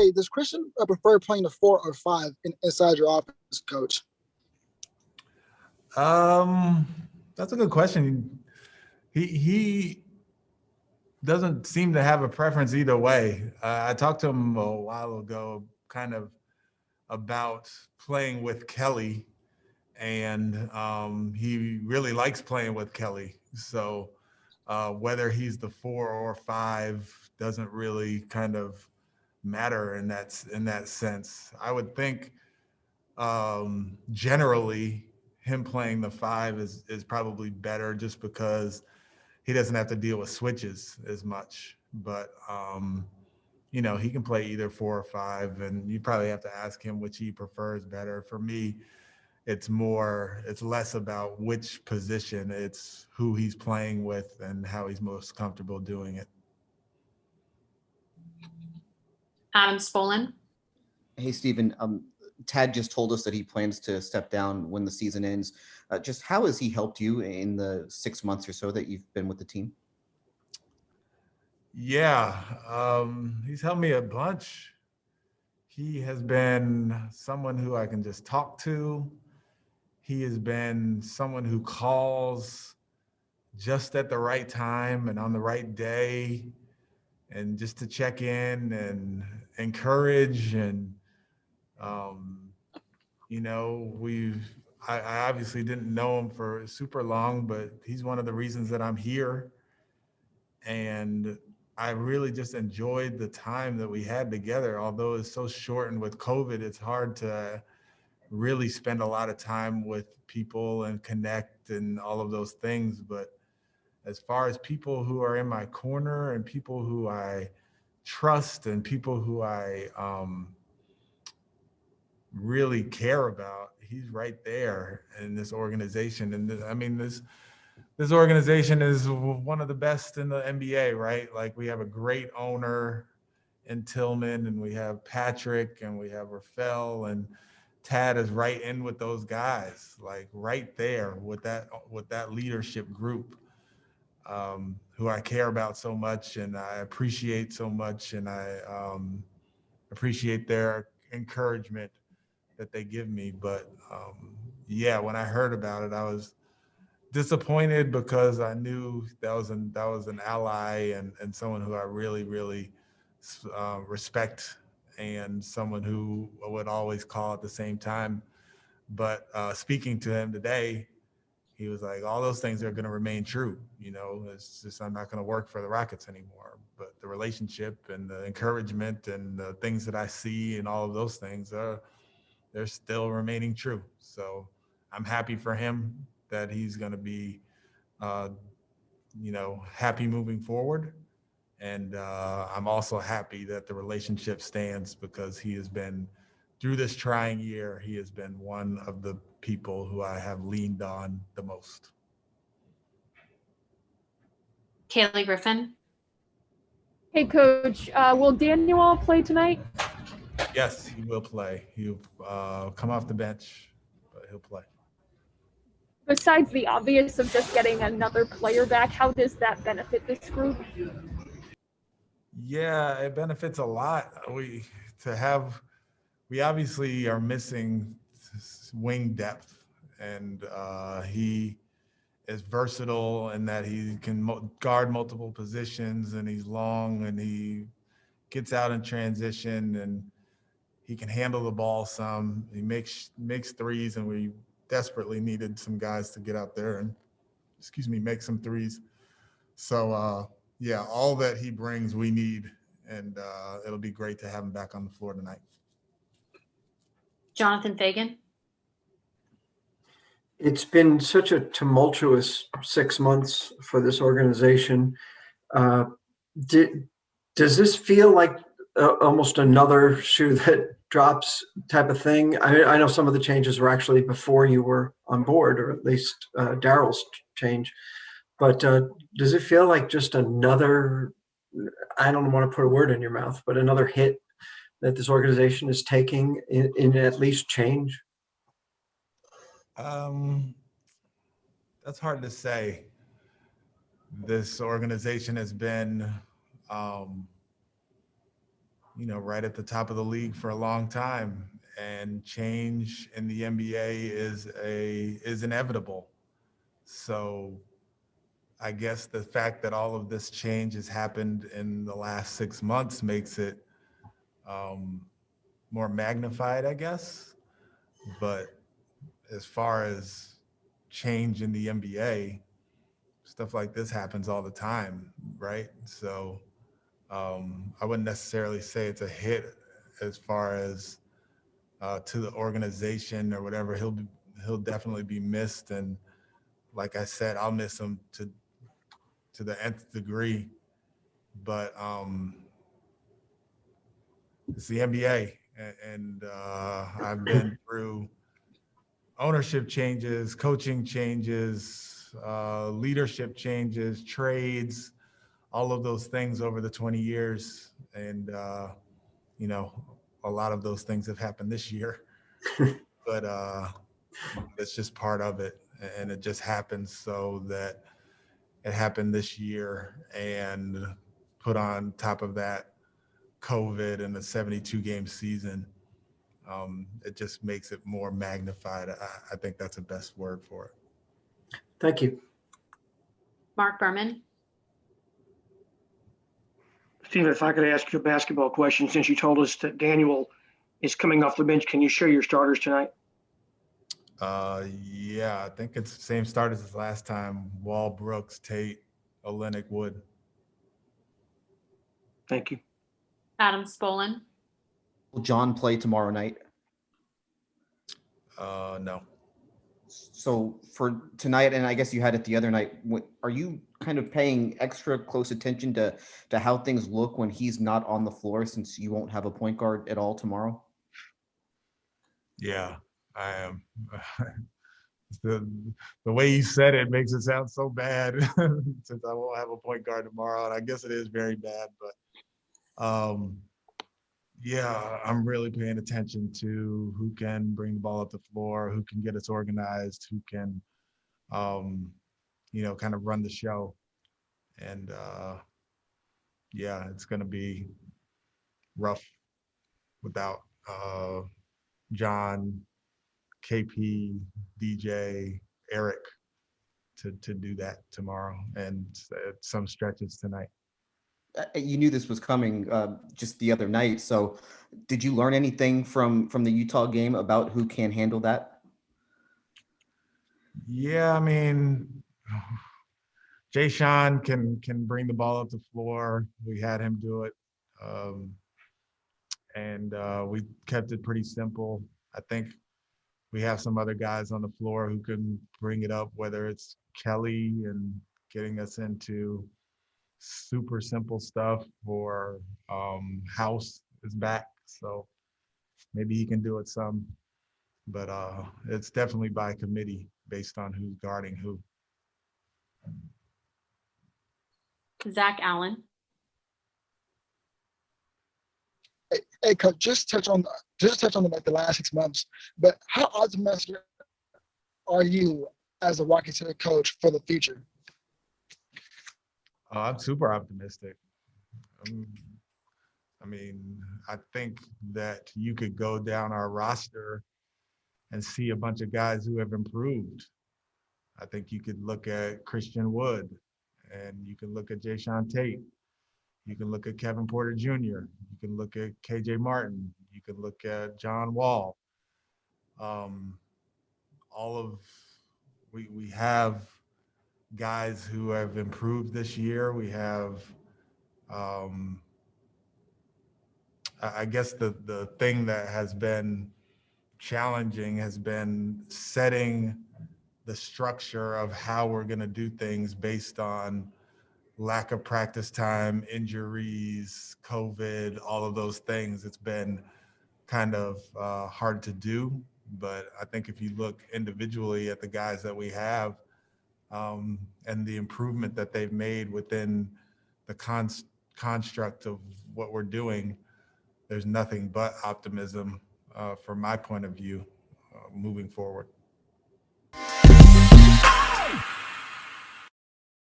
hey, does Christian prefer playing the 4 or 5 inside your offense, Coach? That's a good question. He doesn't seem to have a preference either way. I talked to him a while ago, kind of about playing with Kelly, and he really likes playing with Kelly. So whether he's the 4 or 5 doesn't really kind of matter in that sense. I would think generally him playing the 5 is probably better, just because he doesn't have to deal with switches as much. But he can play either 4 or 5, and you probably have to ask him which he prefers better. For me, it's less about which position, it's who he's playing with and how he's most comfortable doing it. Adam Spolin. Hey, Stephen. Tad just told us that he plans to step down when the season ends. Just how has he helped you in the 6 months or so that you've been with the team? Yeah, he's helped me a bunch. He has been someone who I can just talk to. He has been someone who calls just at the right time and on the right day, and just to check in and encourage. And I obviously didn't know him for super long, but he's one of the reasons that I'm here. And I really just enjoyed the time that we had together. Although it's so shortened with COVID, it's hard to really spend a lot of time with people and connect and all of those things. But as far as people who are in my corner and people who I trust and people who I really care about, he's right there in this organization. And this organization is one of the best in the NBA, right? Like, we have a great owner in Tillman, and we have Patrick, and we have Rafael, and Tad is right in with those guys, like right there with that leadership group, who I care about so much and I appreciate so much, and I appreciate their encouragement that they give me. But when I heard about it, I was disappointed, because I knew that was an ally and someone who I really, really respect, and someone who would always call at the same time. But speaking to him today, he was like, all those things are going to remain true. It's just, I'm not going to work for the Rockets anymore. But the relationship and the encouragement and the things that I see and all of those things they're still remaining true. So I'm happy for him that he's going to be, happy moving forward. And I'm also happy that the relationship stands, because he has been, through this trying year, he has been one of the people who I have leaned on the most. Kaylee Griffin. Hey, Coach. Will Daniel play tonight? Yes, he will play. He'll come off the bench, but he'll play. Besides the obvious of just getting another player back, how does that benefit this group? Yeah, it benefits a lot. We obviously are missing wing depth, and he is versatile in that he can guard multiple positions, and he's long, and he gets out in transition, and he can handle the ball some. He makes threes, and we desperately needed some guys to get out there and make some threes. So all that he brings we need, and it'll be great to have him back on the floor tonight. Jonathan Fagan. It's been such a tumultuous 6 months for this organization. Does this feel like almost another shoe that drops type of thing? I know some of the changes were actually before you were on board, or at least Daryl's change. But does it feel like just another, I don't want to put a word in your mouth, but another hit that this organization is taking in at least change? That's hard to say. This organization has been right at the top of the league for a long time, and change in the NBA is inevitable. So I guess the fact that all of this change has happened in the last 6 months makes it more magnified, I guess. But as far as change in the NBA, stuff like this happens all the time, right? So I wouldn't necessarily say it's a hit as far as to the organization or whatever. He'll definitely be missed, and like I said, I'll miss him to the nth degree. But it's the NBA, and I've been through ownership changes, coaching changes, leadership changes, trades, all of those things over the 20 years. And, a lot of those things have happened this year, but it's just part of it. And it just happens so that it happened this year, and put on top of that COVID and the 72 game season. It just makes it more magnified. I think that's the best word for it. Thank you. Mark Berman. Stephen, if I could ask you a basketball question, since you told us that Daniel is coming off the bench, can you share your starters tonight? Yeah, I think it's the same starters as last time: Wall, Brooks, Tate, Olynyk, Wood. Thank you. Adam Spolin. Will John play tomorrow night? No. So for tonight, and I guess you had it the other night, are you kind of paying extra close attention to how things look when he's not on the floor, since you won't have a point guard at all tomorrow? Yeah, I am. the way you said it makes it sound so bad since I won't have a point guard tomorrow, and I guess it is very bad. But yeah, I'm really paying attention to who can bring the ball up the floor, who can get us organized, who can kind of run the show. And yeah, it's going to be rough without John, KP, DJ, Eric to do that tomorrow, and some stretches tonight. You knew this was coming just the other night. So did you learn anything from the Utah game about who can handle that? Yeah, I mean, Shawn can bring the ball up the floor. We had him do it. And we kept it pretty simple. I think we have some other guys on the floor who can bring it up, whether it's Kelly and getting us into super simple stuff, or House is back. So maybe he can do it some, but it's definitely by committee based on who's guarding who. Zach Allen. Hey, coach, just touch on the last 6 months. But how optimistic are you as a Rockets head coach for the future? I'm super optimistic. I think that you could go down our roster and see a bunch of guys who have improved. I think you could look at Christian Wood, and you can look at Shawn Tate. You can look at Kevin Porter Jr. You can look at KJ Martin. You can look at John Wall. We have guys who have improved this year. We have, I guess the thing that has been challenging has been setting the structure of how we're going to do things based on lack of practice time, injuries, COVID, all of those things. It's been kind of hard to do. But I think if you look individually at the guys that we have and the improvement that they've made within the construct of what we're doing, there's nothing but optimism from my point of view moving forward.